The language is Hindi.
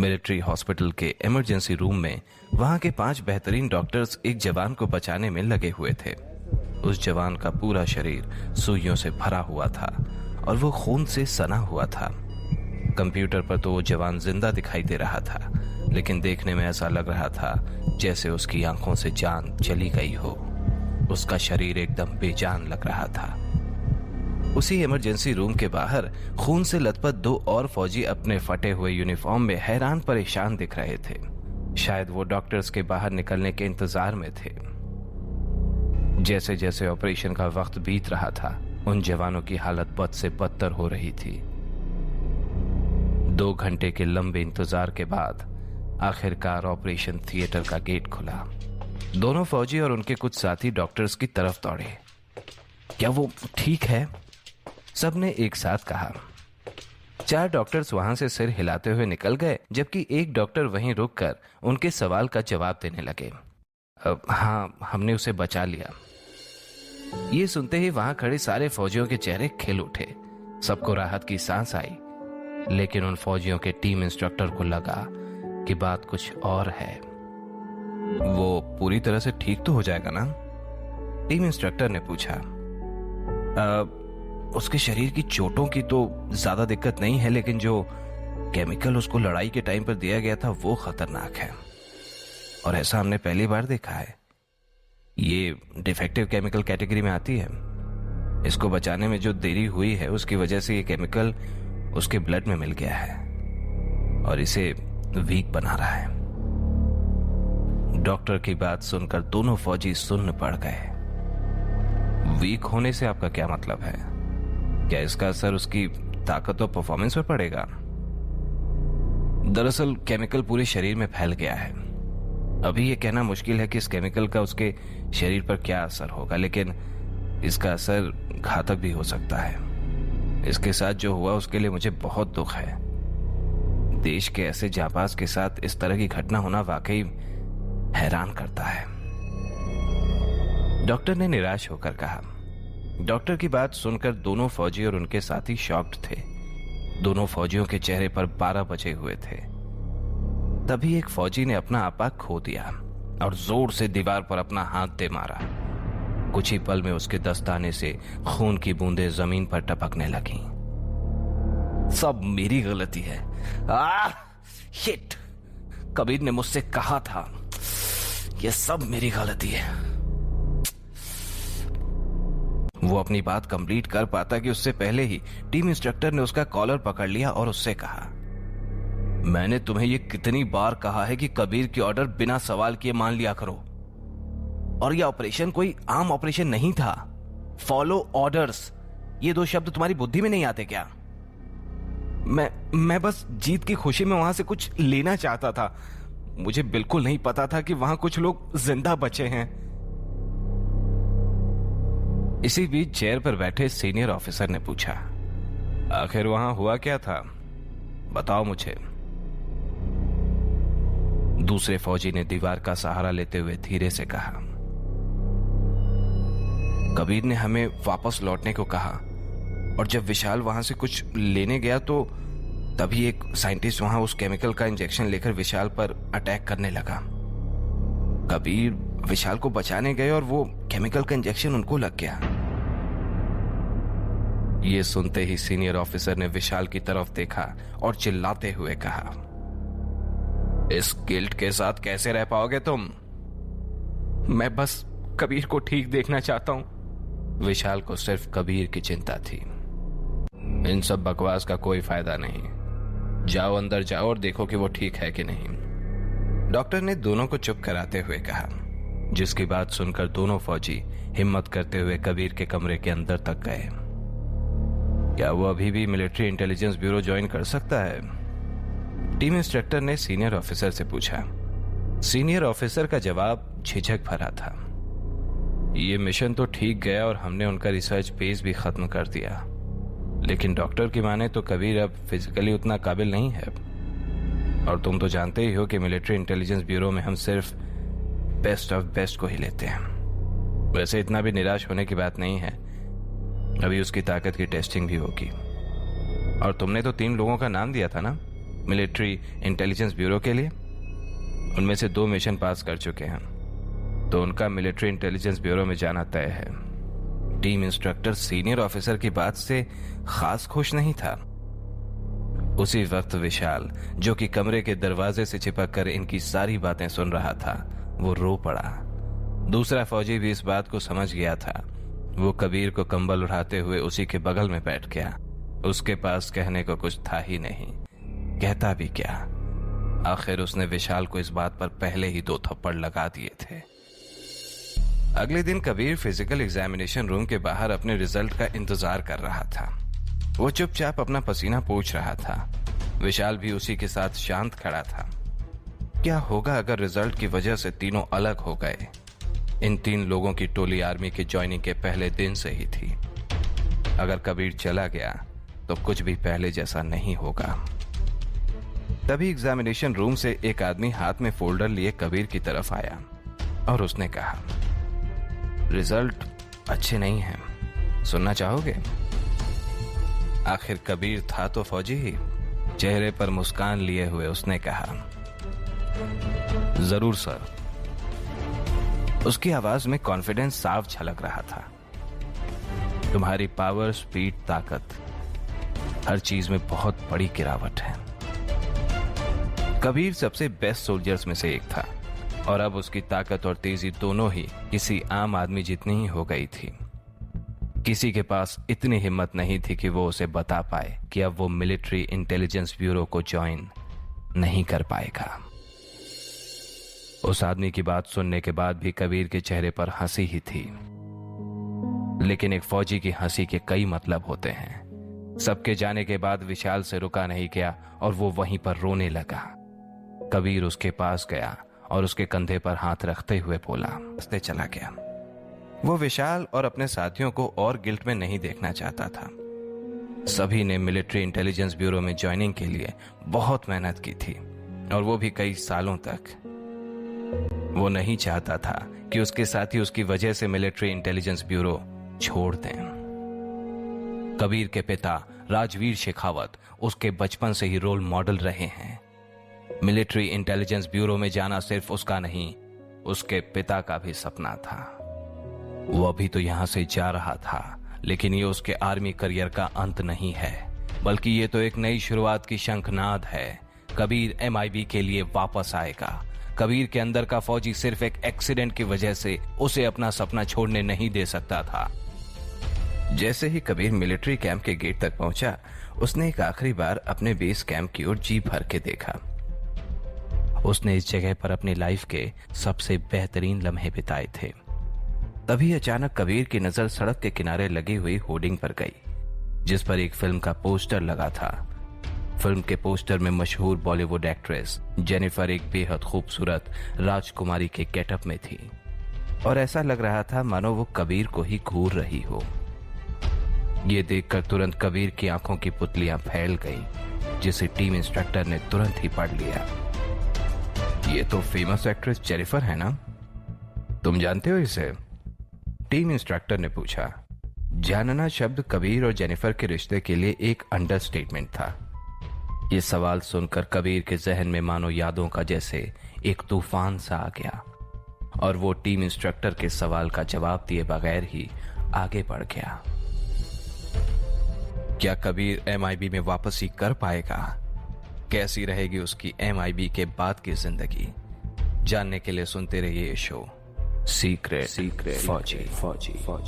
मिलिट्री हॉस्पिटल के इमरजेंसी रूम में वहां के 5 बेहतरीन डॉक्टर्स एक जवान को बचाने में लगे हुए थे। उस जवान का पूरा शरीर सुइयों से भरा हुआ था और वो खून से सना हुआ था। कंप्यूटर पर तो वो जवान जिंदा दिखाई दे रहा था, लेकिन देखने में ऐसा लग रहा था जैसे उसकी आंखों से जान चली गई हो। उसका शरीर एकदम बेजान लग रहा था। उसी इमरजेंसी रूम के बाहर खून से लथपथ 2 और फौजी अपने फटे हुए यूनिफॉर्म में हैरान परेशान दिख रहे थे। शायद वो डॉक्टर्स के बाहर निकलने के इंतजार में थे। जैसे जैसे ऑपरेशन का वक्त बीत रहा था, उन जवानों की हालत बद से बदतर हो रही थी। 2 घंटे के लंबे इंतजार के बाद आखिरकार ऑपरेशन थिएटर का गेट खुला। दोनों फौजी और उनके कुछ साथी डॉक्टर्स की तरफ दौड़े। क्या वो ठीक है? सबने एक साथ कहा। 4 डॉक्टर्स वहां से सिर हिलाते हुए निकल गए, जबकि एक डॉक्टर वहीं रुककर उनके सवाल का जवाब देने लगे। हाँ, हमने उसे बचा लिया। ये सुनते ही वहां खड़े सारे फौजियों के चेहरे खिल उठे। सबको राहत की सांस आई, लेकिन उन फौजियों के टीम इंस्ट्रक्टर को लगा कि बात कुछ और है। वो पूरी तरह से ठीक तो हो जाएगा ना? टीम इंस्ट्रक्टर ने पूछा। उसके शरीर की चोटों की तो ज्यादा दिक्कत नहीं है, लेकिन जो केमिकल उसको लड़ाई के टाइम पर दिया गया था वो खतरनाक है, और ऐसा हमने पहली बार देखा है। ये डिफेक्टिव केमिकल कैटेगरी में आती है। इसको बचाने में जो देरी हुई है उसकी वजह से ये केमिकल उसके ब्लड में मिल गया है और इसे वीक बना रहा है। डॉक्टर की बात सुनकर दोनों फौजी सुन्न पड़ गए। वीक होने से आपका क्या मतलब है? क्या इसका असर उसकी ताकत और परफॉर्मेंस पर पड़ेगा? दरअसल केमिकल पूरे शरीर में फैल गया है। अभी यह कहना मुश्किल है कि इस केमिकल का उसके शरीर पर क्या असर होगा, लेकिन इसका असर घातक भी हो सकता है। इसके साथ जो हुआ उसके लिए मुझे बहुत दुख है। देश के ऐसे जांबाज के साथ इस तरह की घटना होना वाकई हैरान करता है, डॉक्टर ने निराश होकर कहा। डॉक्टर की बात सुनकर दोनों फौजी और उनके साथी शॉक्ड थे। दोनों फौजियों के चेहरे पर 12 बजे हुए थे। तभी एक फौजी ने अपना आपा खो दिया और जोर से दीवार पर अपना हाथ दे मारा। कुछ ही पल में उसके दस्ताने से खून की बूंदें जमीन पर टपकने लगीं। सब मेरी गलती है। शिट! कबीर ने मुझसे कहा था, यह सब मेरी गलती है। वो अपनी बात कंप्लीट कर पाता कि उससे पहले ही टीम इंस्ट्रक्टर ने उसका कॉलर पकड़ लिया और उससे कहा, मैंने तुम्हें ये कितनी बार कहा है कि कबीर की ऑर्डर बिना सवाल किए मान लिया करो। और यह ऑपरेशन कोई आम ऑपरेशन नहीं था। फॉलो ऑर्डर्स, ये 2 शब्द तुम्हारी बुद्धि में नहीं आते क्या? मैं बस जीत की खुशी में वहां से कुछ लेना चाहता था। मुझे बिल्कुल नहीं पता था कि वहां कुछ लोग जिंदा बचे हैं। इसी बीच चेयर पर बैठे सीनियर ऑफिसर ने पूछा, आखिर वहां हुआ क्या था? बताओ मुझे। दूसरे फौजी ने दीवार का सहारा लेते हुए धीरे से कहा, कबीर ने हमें वापस लौटने को कहा, और जब विशाल वहां से कुछ लेने गया तो तभी एक साइंटिस्ट वहां उस केमिकल का इंजेक्शन लेकर विशाल पर अटैक करने लगा। कबीर विशाल को बचाने गए और वो केमिकल का इंजेक्शन उनको लग गया। ये सुनते ही सीनियर ऑफिसर ने विशाल की तरफ देखा और चिल्लाते हुए कहा, इस गिल्ट के साथ कैसे रह पाओगे तुम? मैं बस कबीर को ठीक देखना चाहता हूं। विशाल को सिर्फ कबीर की चिंता थी। इन सब बकवास का कोई फायदा नहीं। जाओ अंदर जाओ और देखो कि वो ठीक है कि नहीं। डॉक्टर ने दोनों को चुप कराते हुए कहा, जिसकी बात सुनकर दोनों फौजी हिम्मत करते हुए कबीर के कमरे के अंदर तक गए। क्या वो अभी भी मिलिट्री इंटेलिजेंस ब्यूरो ज्वाइन कर सकता है? टीम इंस्ट्रक्टर ने सीनियर ऑफिसर से पूछा। सीनियर ऑफिसर का जवाब झिझक भरा था। ये मिशन तो ठीक गया और हमने उनका रिसर्च पेज भी खत्म कर दिया, लेकिन डॉक्टर की माने तो कबीर अब फिजिकली उतना काबिल नहीं है। और तुम तो जानते ही हो कि मिलिट्री इंटेलिजेंस ब्यूरो में हम सिर्फ बेस्ट ऑफ बेस्ट को ही लेते हैं। वैसे इतना भी निराश होने की बात नहीं है, अभी उसकी ताकत की टेस्टिंग भी होगी। और तुमने तो 3 लोगों का नाम दिया था ना, मिलिट्री इंटेलिजेंस ब्यूरो के लिए? उनमें से 2 मिशन पास कर चुके हैं, तो उनका मिलिट्री इंटेलिजेंस ब्यूरो में जाना तय है। टीम इंस्ट्रक्टर सीनियर ऑफिसर की बात से खास खुश नहीं था। उसी वक्त विशाल, जो कि कमरे के दरवाजे से चिपक कर इनकी सारी बातें सुन रहा था, वो रो पड़ा। दूसरा फौजी भी इस बात को समझ गया था। वो कबीर को कंबल उठाते हुए उसी के बगल में बैठ गया। उसके पास कहने को कुछ था ही नहीं, कहता भी क्या। आखिर उसने विशाल को इस बात पर पहले ही 2 थप्पड़ लगा दिए थे। अगले दिन कबीर फिजिकल एग्जामिनेशन रूम के बाहर अपने रिजल्ट का इंतजार कर रहा था। वो चुपचाप अपना पसीना पोंछ रहा था। विशाल भी उसी के साथ शांत खड़ा था। क्या होगा अगर रिजल्ट की वजह से तीनों अलग हो गए? इन 3 लोगों की टोली आर्मी के ज्वाइनिंग के पहले दिन से ही थी। अगर कबीर चला गया तो कुछ भी पहले जैसा नहीं होगा। तभी एग्जामिनेशन रूम से एक आदमी हाथ में फोल्डर लिए कबीर की तरफ आया और उसने कहा, रिजल्ट अच्छे नहीं हैं, सुनना चाहोगे? आखिर कबीर था तो फौजी ही। चेहरे पर मुस्कान लिए हुए उसने कहा, जरूर सर। उसकी आवाज में कॉन्फिडेंस साफ झलक रहा था। तुम्हारी पावर, स्पीड, ताकत, हर चीज में बहुत बड़ी गिरावट है। कबीर सबसे बेस्ट सोल्जर्स में से एक था और अब उसकी ताकत और तेजी दोनों ही किसी आम आदमी जितनी ही हो गई थी। किसी के पास इतनी हिम्मत नहीं थी कि वो उसे बता पाए कि अब वो मिलिट्री इंटेलिजेंस ब्यूरो को ज्वाइन नहीं कर पाएगा। उस आदमी की बात सुनने के बाद भी कबीर के चेहरे पर हंसी ही थी। लेकिन एक फौजी की हंसी के कई मतलब होते हैं। सबके जाने के बाद विशाल से रुका नहीं गया और वो वहीं पर रोने लगा। कबीर उसके पास गया और उसके कंधे पर हाथ रखते हुए बोला, हंसते चला गया। वो विशाल और अपने साथियों को और गिल्ट में नहीं देखना चाहता था। सभी ने मिलिट्री इंटेलिजेंस ब्यूरो में ज्वाइनिंग के लिए बहुत मेहनत की थी और वो भी कई सालों तक। वो नहीं चाहता था कि उसके साथी उसकी वजह से मिलिट्री इंटेलिजेंस ब्यूरो छोड़ दें। कबीर के पिता राजवीर शेखावत उसके बचपन से ही रोल मॉडल रहे हैं। मिलिट्री इंटेलिजेंस ब्यूरो में जाना सिर्फ उसका नहीं, उसके पिता का भी सपना था। वो अभी तो यहां से जा रहा था, लेकिन ये उसके आर्मी करियर का अंत नहीं है, बल्कि ये तो एक नई शुरुआत की शंखनाद है। कबीर MIB के लिए वापस आएगा। कबीर के अंदर का फौजी सिर्फ एक एक्सीडेंट की वजह से उसे अपना सपना छोड़ने नहीं दे सकता था। जैसे ही कबीर मिलिट्री कैंप के गेट तक पहुंचा, उसने एक आखिरी बार अपने बेस कैंप की ओर जी भर के देखा। उसने इस जगह पर अपनी लाइफ के सबसे बेहतरीन लम्हे बिताए थे। तभी अचानक कबीर की नजर सड़क के किनारे लगी हुई होर्डिंग पर गई, जिस पर एक फिल्म का पोस्टर लगा था। फिल्म के पोस्टर में मशहूर बॉलीवुड एक्ट्रेस जेनिफर एक बेहद खूबसूरत राजकुमारी के गेटअप में थी और ऐसा लग रहा था मानो वो कबीर को ही घूर रही हो। ये देखकर तुरंत कबीर की आंखों की पुतलियां फैल गईं, जिसे टीम इंस्ट्रक्टर ने तुरंत ही पढ़ लिया। ये तो फेमस एक्ट्रेस जेनिफर है ना? तुम जानते हो इसे? टीम इंस्ट्रक्टर ने पूछा। जानना शब्द कबीर और जेनिफर के रिश्ते के लिए एक अंडरस्टेटमेंट था। ये सवाल सुनकर कबीर के जहन में मानो यादों का जैसे एक तूफान सा आ गया और वो टीम इंस्ट्रक्टर के सवाल का जवाब दिए बगैर ही आगे बढ़ गया। क्या कबीर MIB में वापसी कर पाएगा? कैसी रहेगी उसकी MIB के बाद की जिंदगी? जानने के लिए सुनते रहिए शो सीक्रेट फौजी।